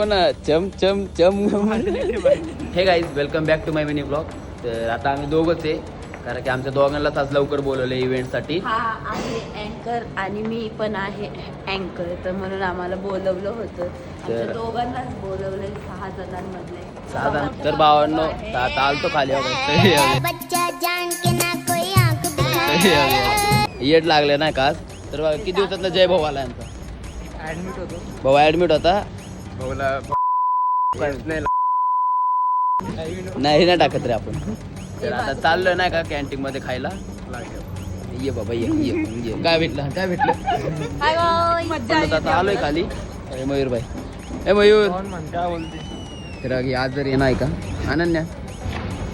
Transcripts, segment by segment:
चम चम चम. Hey guys welcome back to my mini blog. तर आता आम्ही दोघंच आहे कारण की आमच्या दोघांनाच आज लवकर बोलवलं इव्हेंटसाठी. हा आहे अँकर आणि मी पण आहे अँकर, तर म्हणून आम्हाला बोलवलं होतं. आमच्या दोघांनाच बोलवलं 6 जणांमधले 6 जण. तर भावांनो आता आलतो खाली येट लागले नाही का. तर बघा किती दिवसात जय भाऊ आला यांचा. ऍडमिट होतो. भाऊ ऍडमिट होता. नाही टाकत रे आपण. तर आता चाललोय नाही का कॅन्टीन मध्ये खायला. ये बाबा ये काय भेटलं आता आलोय खाली. मयूर भाई ए मयूर काय बोलते. तर आज जर येणार का अनन्या.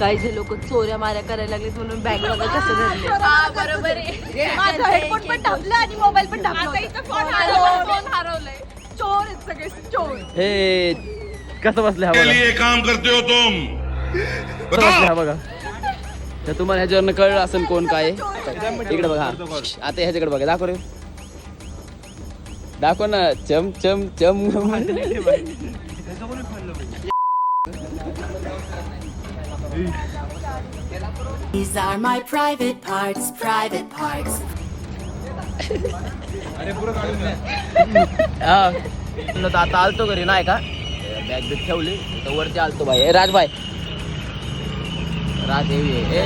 काही जे लोक चोऱ्या माऱ्या करायला लागले म्हणून बॅग बघा कसं धरले. बरोबर आहे. माझा हेडफोन पण टाकला आणि मोबाईल पण टाकला. फोन हरवलाय. चोर आहेत सगळे चोर. हे कसं बसले हा बघा. काम करते हो तुम. बसले हा बघा. तर तुम्हाला ह्याच्यावरनं कळलं असेल कोण काय. इकडे बघा आता ह्याच्याकडे बघा. दाखव रे दाखव ना. चम चम चम. These are my private parts. आता आलतो घरी नाही का. बॅग बिग ठेवली तर वरती आलतो भाई. ए राजभाई राजदेवी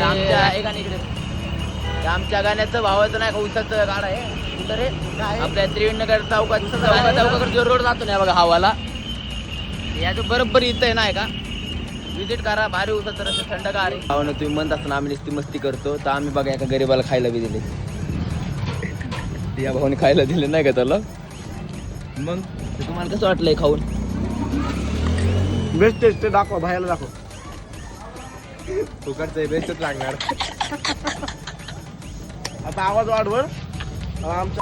आमच्या गाण्याचं भावाचं नाही का उसाचं गाड आहे. कुठं रे आपल्या त्रिवेणीनगर चौकाकडे जो रोड जातो ना बघा हवाला याचं बरोबर इथं आहे नाही का. विजिट करा. भारी उसाचं रस्ते थंडगार आहे. भावना तुम्ही म्हणत असताना आम्ही नुसती मस्ती करतो. तर आम्ही बघा एका गरीबाला खायला बी दिले. या भावाने खायला दिले नाही का त्याला. मग तुम्हाला कसं वाटलंय खाऊन. बेस्ट टेस्ट दाखवा बाहेरला दाखव. फुकटचं बेस्टच लागणार. आता आवाज वाढवर आमचा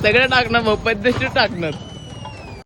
सगळं टाकणार मग पद्धतशीर टाकणार.